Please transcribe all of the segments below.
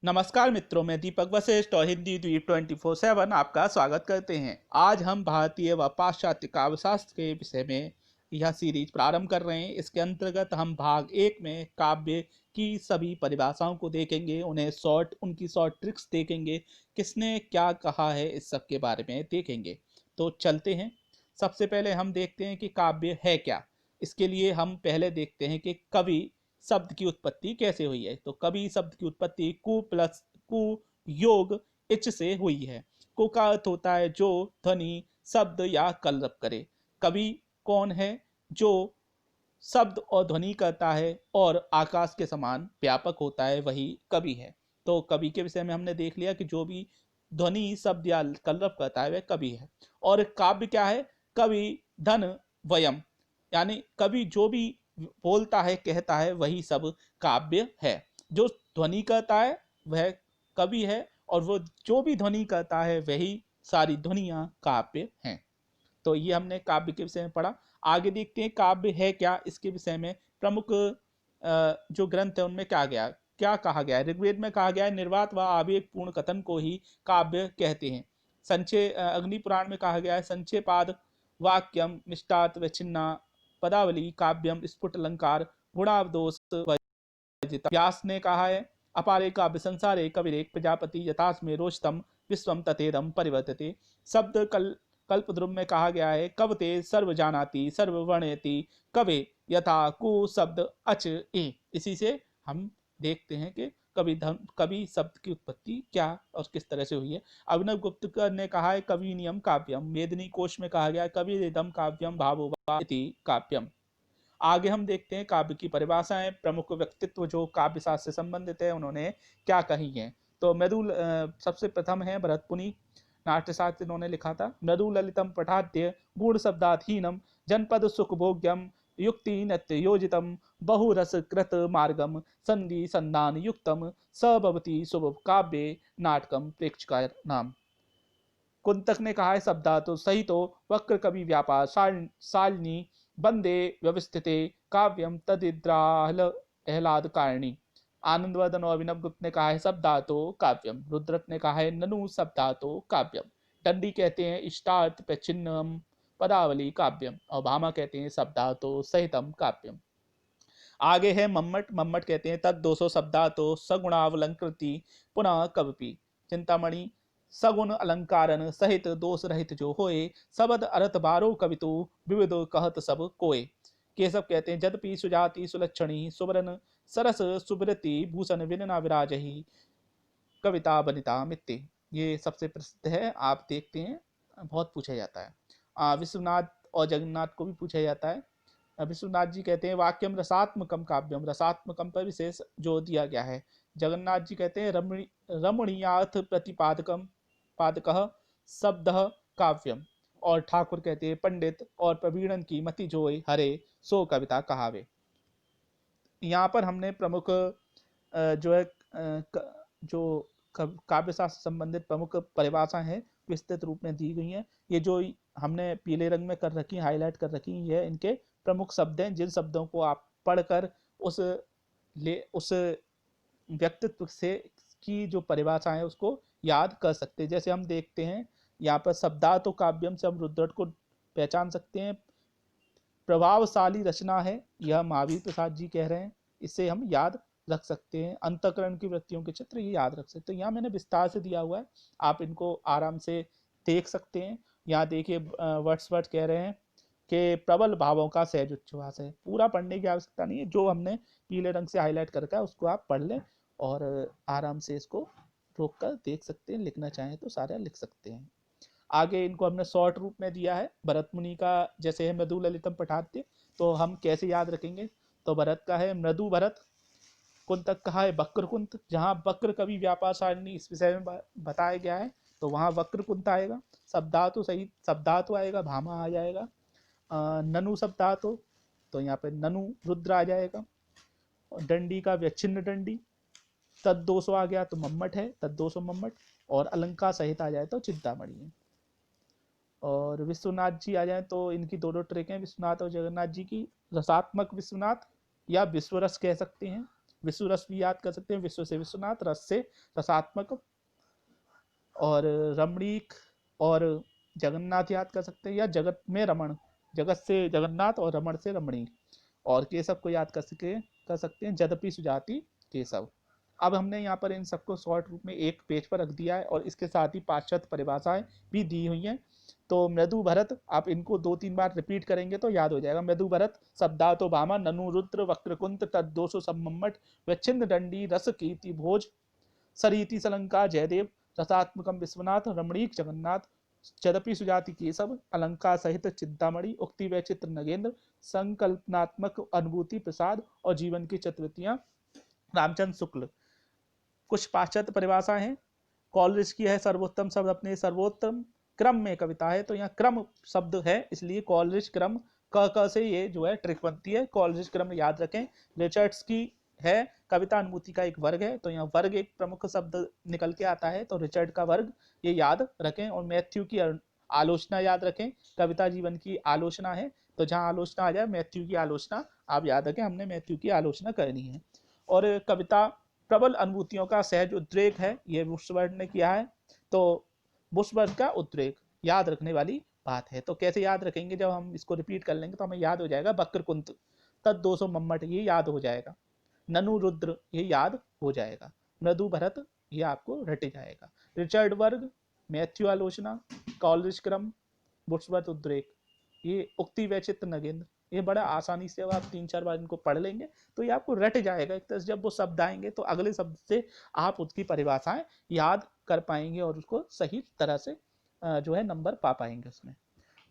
नमस्कार मित्रों, मैं दीपक वशिष्ठ और हिंदी द्वीप 24/7 आपका स्वागत करते हैं। आज हम भारतीय व पाश्चात्य काव्यशास्त्र के विषय में यह सीरीज प्रारंभ कर रहे हैं। इसके अंतर्गत हम भाग 1 में काव्य की सभी परिभाषाओं को देखेंगे, उनकी शॉर्ट ट्रिक्स देखेंगे, किसने क्या कहा है इस सब के बारे में देखेंगे। तो चलते हैं। सबसे पहले हम देखते हैं कि काव्य है क्या। इसके लिए हम पहले देखते हैं कि कवि शब्द की उत्पत्ति कैसे हुई है। तो कवि शब्द की उत्पत्ति कु प्लस कु योग इच से हुई है। कु का अर्थ होता है जो ध्वनि शब्द या कलरव करे। कवि कौन है? जो शब्द और ध्वनि करता है और आकाश के समान व्यापक होता है, वही कवि है। तो कवि के विषय में हमने देख लिया कि जो भी ध्वनि शब्द या कलरव करता है वह कवि है। और काव्य क्या है? कवि धन वयम, यानी कवि जो भी बोलता है कहता है वही सब काव्य है। जो ध्वनि करता है वह कवि है, और वो जो भी ध्वनि करता है वही सारी ध्वनियां काव्य हैं। तो ये हमने काव्य के विषय में पढ़ा। आगे देखते हैं काव्य है क्या, इसके विषय में प्रमुख जो ग्रंथ है उनमें क्या कहा गया है। ऋग्वेद में कहा गया है निर्वात व आवेग पूर्ण कथन को ही काव्य कहते हैं। संचय अग्नि पुराण में कहा गया है संचय पाद वाक्यम मिष्टात व छिन्ना पदावली काव्यम स्फुट अलंकार गुणावदोष। व्यास ने कहा है अपारे काव्य संसारे कविरेक प्रजापति यथास्मे रोषतम विश्वम तथेदम परिवर्तते। शब्द कल्पद्रुम में कहा गया है कवते सर्व जानाति सर्व वर्णयति कवे यथा कु शब्द अच ए। इसी से हम देखते हैं कि कवि शब्द की उत्पत्ति क्या और किस तरह से हुई है। अभिनव गुप्त ने कहा है कवि नियम काव्यम। मेदिनी कोश में कहा गया है कवि रिदम काव्यम भावो काव्यम। आगे हम देखते हैं काव्य की परिभाषाएं। प्रमुख व्यक्तित्व जो काव्य शास्त्र से संबंधित है उन्होंने क्या कही है। तो मृदुल सबसे प्रथम है भरतमुनि, नाट्यशास्त्र इन्होंने लिखा था। मृदु ललितम पठाद्य गुण शब्दाधीनम जनपद सुखभोग्यम युक्ति नृत्य योजितम बहुरस कृत मार्गम संधि संधान युक्तम सबवती शुभ काव्य नाटकम प्रेक्षक नाम। कुंतक ने कहा है शब्दातो सहितो वक्र कवि व्यापार शालिनी बंदे व्यवस्थिते काव्यम तदिद्राहल एहलाद कारणी। आनंदवर्धन और अभिनव गुप्त ने कहा है शब्दातो काव्यम। रुद्रट ने कहा है ननु शब्दातो काव्यम। दंडी कहते हैं इष्टार्थ प्रचिन्नम पदावली काव्यम। और भामा कहते हैं शब्दातो सहितम काव्यम। आगे है मम्मट कहते हैं तद 200 शब्दातो सगुणावलंकृति पुनः कवपि। चिंतामणि सगुण अलंकारन सहित दोष रहित जो होए सबद अर्थ बारो कवितु विविध कहत सब कोय। केशव कहते हैं जदपि सुजाति सुलक्षणी सुवरन सरस सुवृति भूषण विनना विराजही कविता बनिता मित्ते। ये सबसे प्रसिद्ध है, आप देखते हैं बहुत पूछा जाता है। विश्वनाथ और जगन्नाथ को भी पूछा जाता है। विश्वनाथ जी कहते हैं वाक्यम रसात्मकम काव्यम। रसात्मकम पर विशेष जोर दिया गया है। जगन्नाथ जी कहते हैं रमणीयार्थ प्रतिपादकम पादकः शब्द काव्यम। और ठाकुर कहते हैं पंडित और प्रवीणन की मति जोय हरे सो कविता कहावे। यहाँ पर हमने प्रमुख जो है जो काव्य शास्त्र संबंधित प्रमुख परिभाषा है विस्तृत रूप में दी गई है। ये जो हमने पीले रंग में कर रखी, हाईलाइट कर रखी है, इनके प्रमुख शब्द हैं जिन शब्दों को आप पढ़कर उस व्यक्तित्व से की जो परिभाषा है उसको याद कर सकते हैं। जैसे हम देखते हैं यहाँ पर शब्दातो काव्यम से हम रुद्रट को पहचान सकते हैं। प्रभावशाली रचना है, यह महावीर प्रसाद जी कह रहे हैं, इसे हम याद रख सकते हैं। अंतःकरण की वृत्तियों के चित्र ये याद रख सकते हैं। यहाँ मैंने विस्तार से दिया हुआ है, आप इनको आराम से देख सकते हैं। यहाँ देखिए वर्ड्सवर्थ कह रहे हैं कि प्रबल भावों का सहज उच्छ्वास है। पूरा पढ़ने की आवश्यकता नहीं है, जो हमने पीले रंग से हाईलाइट कर रखा है उसको आप पढ़ लें और आराम से इसको रोक कर देख सकते हैं। लिखना चाहें तो सारा लिख सकते हैं। आगे इनको हमने शॉर्ट रूप में दिया है। भरत मुनि का जैसे है मृदु ललितम पठाद्य, तो हम कैसे याद रखेंगे। तो भरत का है मृदु भरत। कुंतक कहा है वक्र कुंत। जहाँ वक्र कवि व्यापार सारणी इस विषय में बताया गया है तो वहाँ वक्र कुंत आएगा। शब्दातु सही शब्दातु आएगा, भामा आ जाएगा। ननु शब्दातु तो यहाँ पे ननु रुद्र आ जाएगा। दंडी का व्यच्छिन्न दंडी। तद 200 आ गया तो मम्मट है, तद 200 मम्मट। और अलंकार सहित आ जाए तो चिंतामणि है। और विश्वनाथ जी आ जाए तो इनकी दो ट्रेक हैं विश्वनाथ और जगन्नाथ जी की। रसात्मक विश्वनाथ या विश्वरस कह सकते हैं। विश्व रस भी याद कर सकते हैं, विश्व से विश्वनाथ, रस से रसात्मक, और रमणीक और जगन्नाथ याद कर सकते हैं, या जगत में रमण, जगत से जगन्नाथ और रमण से रमणीक, और केशव को याद कर सकते हैं यद्यपि सुजाति केशव। अब हमने यहाँ पर इन सबको शॉर्ट रूप में एक पेज पर रख दिया है, और इसके साथ ही पाश्चात्य परिभाषाएं भी दी हुई हैं। तो मृदु भरत, आप इनको 2-3 बार रिपीट करेंगे तो याद हो जाएगा। मृदु भरत, शब्दातो भामा, ननु रुद्र, वक्रकुंत, तद्दोषो सम्मट, विच्छिन्न दंडी, रस कीर्ति भोज, सरीति सलंका जयदेव, रसात्मकम विश्वनाथ, रमणीक जगन्नाथ, यद्यपि सुजाति केशव, अलंकार सहित चिंतामणि, उक्ति वैचित्र नगेंद्र, संकल्पनात्मक अनुभूति प्रसाद, और जीवन की चतुर्थियां रामचंद्र शुक्ल। कुछ पाश्चात्य परिभाषाएं हैं। कॉलरिज की है सर्वोत्तम शब्द अपने सर्वोत्तम क्रम में कविता है, तो यहाँ क्रम शब्द है इसलिए कॉलरिज क्रम, क से ये जो है ट्रिक बनती है, कॉलरिज क्रम याद रखें। रिचर्ड्स की है कविता अनुभूति का एक वर्ग है, तो यहाँ वर्ग एक प्रमुख शब्द निकल के आता है, तो रिचर्ड का वर्ग ये याद रखें। और मैथ्यू की आलोचना याद रखें, कविता जीवन की आलोचना है, तो जहाँ आलोचना आ जाए मैथ्यू की आलोचना आप याद रखें, हमने मैथ्यू की आलोचना करनी है। और कविता प्रबल अनुभूतियों का सहज उद्रेक है, ये बुशवर्ड ने किया है, तो बुशवर्ड का उद्रेक याद रखने वाली बात है। तो कैसे याद रखेंगे, जब हम इसको रिपीट कर लेंगे तो हमें याद हो जाएगा बक्रकुंत, तद्दोषो मम्मट ये याद हो जाएगा, ननु रुद्र ये याद हो जाएगा, मृदु भरत ये आपको रट जाएगा, रिचर्ड वर्ग, मैथ्यू आलोचना, कॉलरिज क्रम, बुशवर्ड उद्रेक, ये उक्ति वैचित्र नगेंद्र, ये बड़ा आसानी से अब आप 3-4 बार इनको पढ़ लेंगे तो ये आपको रट जाएगा। एक तरह से जब वो शब्द आएंगे तो अगले शब्द से आप उसकी परिभाषाएं याद कर पाएंगे और उसको सही तरह से जो है नंबर पा पाएंगे उसमें।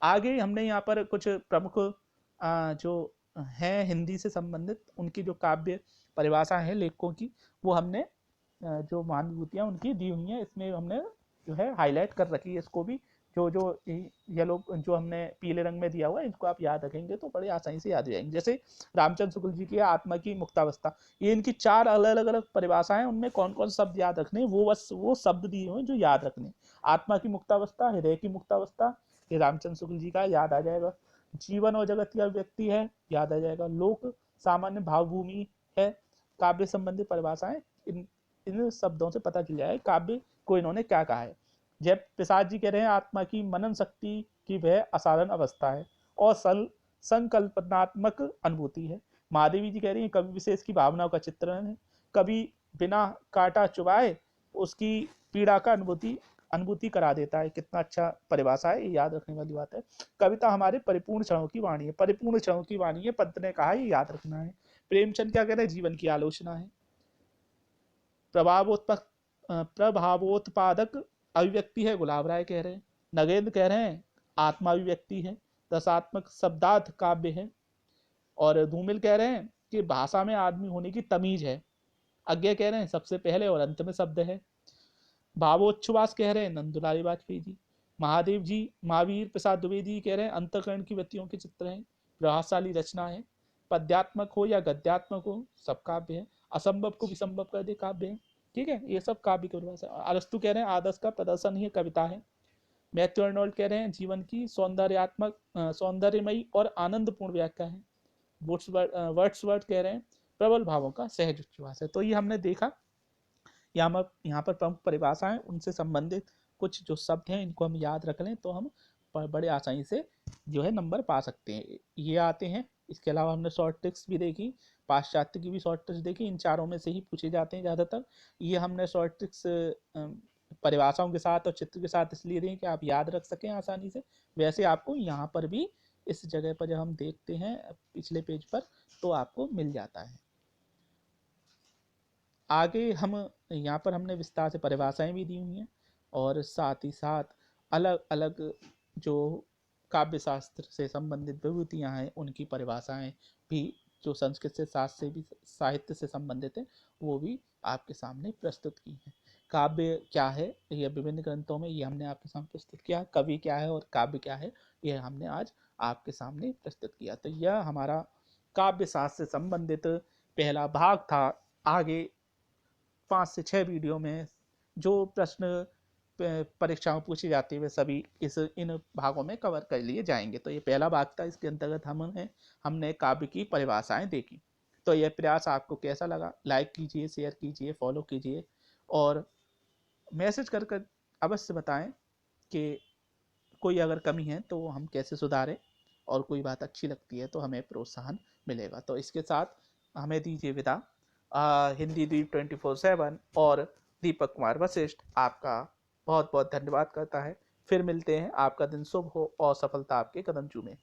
आगे हमने यहाँ पर कुछ प्रमुख जो हैं हिंदी से संबंधित उनकी जो काव्य परिभाषा है लेखकों की, वो हमने जो महानुभूतियाँ उनकी दी हुई हैं, इसमें हमने जो है हाईलाइट कर रखी है इसको भी। जो येलो जो हमने पीले रंग में दिया हुआ है इनको आप याद रखेंगे तो बड़े आसानी से याद हो जाएंगे। जैसे रामचंद्र शुक्ल जी की आत्मा की मुक्तावस्था, ये इनकी 4 अलग अलग परिभाषाएं, उनमें कौन कौन शब्द याद रखने, वो बस वो शब्द दिए हुए जो याद रखने। आत्मा की मुक्तावस्था, हृदय की मुक्तावस्था, ये रामचंद्र शुक्ल जी का याद आ जाएगा। जीवन और जगत की अभिव्यक्ति है, याद आ जाएगा। लोक सामान्य भावभूमि है। काव्य संबंधी परिभाषाएं इन शब्दों से पता चल जाए काव्य को इन्होंने क्या कहा है। जय प्रसाद जी कह रहे हैं आत्मा की मनन शक्ति की वह असाधारण अवस्था है और संकल्पनात्मक अनुभूति है। महादेवी जी कह रही हैं कवि विशेष की भावनाओं का चित्रण है, कभी बिना काटा चुबाए उसकी पीड़ा का अनुभूति करा देता है। कितना अच्छा परिभाषा है, ये याद रखने वाली बात है। कविता हमारे परिपूर्ण क्षणों की वाणी है, परिपूर्ण क्षणों की वाणी है, पंत ने कहा, ये याद रखना है। प्रेमचंद क्या कह रहे हैं, जीवन की आलोचना है। प्रभावोत्पादक अभिव्यक्ति है, गुलाब राय कह रहे हैं। नगेंद्र कह रहे हैं आत्मा अभिव्यक्ति है, रसात्मक शब्दार्थ काव्य है। और धूमिल कह रहे हैं कि भाषा में आदमी होने की तमीज है। अज्ञा कह रहे हैं सबसे पहले और अंत में शब्द है। भावोच्छ्वास कह रहे हैं नंदुलाल वाजपेयी जी। महादेव जी महावीर प्रसाद द्विवेदी कह रहे हैं अंतकरण की व्यक्तियों के चित्र हैं, प्रभावशाली रचना है। पद्यात्मक हो या गद्यात्मक हो सब काव्य है। असंभव को भी संभव कर दे काव्य है। ठीक है, ये सब काव्य की परिभाषा। अरस्तु कह रहे हैं आदर्श का प्रदर्शन ही कविता है। मैथ्यू अर्नोल्ड कह रहे हैं जीवन की सौंदर्यमयी और आनंदपूर्ण व्याख्या है। वर्ड्सवर्थ कह रहे हैं प्रबल भावों का सहज उच्छ्वास है। तो ये हमने देखा यहाँ पर प्रमुख परिभाषाएं, उनसे संबंधित कुछ जो शब्द हैं इनको हम याद रख लें तो हम बड़े आसानी से जो है नंबर पा सकते हैं। ये आते हैं। इसके अलावा हमने शॉर्ट ट्रिक्स भी देखी, पाश्चात्य की भी शॉर्ट ट्रिक्स देखी, इन चारों में से ही पूछे जाते हैं ज़्यादातर। ये हमने शॉर्ट ट्रिक्स परिभाषाओं के साथ और चित्र के साथ इसलिए दें कि आप याद रख सकें आसानी से। वैसे आपको यहाँ पर भी इस जगह पर जब हम देखते हैं पिछले पेज पर तो आपको मिल जाता है। आगे हम यहाँ पर हमने विस्तार से परिभाषाएं भी दी हुई हैं और साथ ही साथ अलग अलग जो काव्य शास्त्र से संबंधित विभूतियाँ हैं उनकी परिभाषाएं भी जो संस्कृत से साहित्य से संबंधित है वो भी आपके सामने प्रस्तुत की हैं। काव्य क्या है ये विभिन्न ग्रंथों में ये हमने आपके सामने प्रस्तुत किया। कवि क्या है और काव्य क्या है ये हमने आज आपके सामने प्रस्तुत किया। तो यह हमारा काव्य शास्त्र से संबंधित पहला भाग था। आगे 5 से 6 वीडियो में जो प्रश्न परीक्षाओं पूछी जाती है वे सभी इन भागों में कवर कर लिए जाएंगे। तो ये पहला भाग था, इसके अंतर्गत हमने काव्य की परिभाषाएं देखी। तो यह प्रयास आपको कैसा लगा, लाइक कीजिए, शेयर कीजिए, फॉलो कीजिए और मैसेज कर कर अवश्य बताएं कि कोई अगर कमी है तो वो हम कैसे सुधारें और कोई बात अच्छी लगती है तो हमें प्रोत्साहन मिलेगा। तो इसके साथ हमें दीजिए विदा। हिंदी द्वीप 24/7 और दीपक कुमार वशिष्ठ आपका बहुत बहुत धन्यवाद करता है। फिर मिलते हैं। आपका दिन शुभ हो और सफलता आपके कदम चूमे।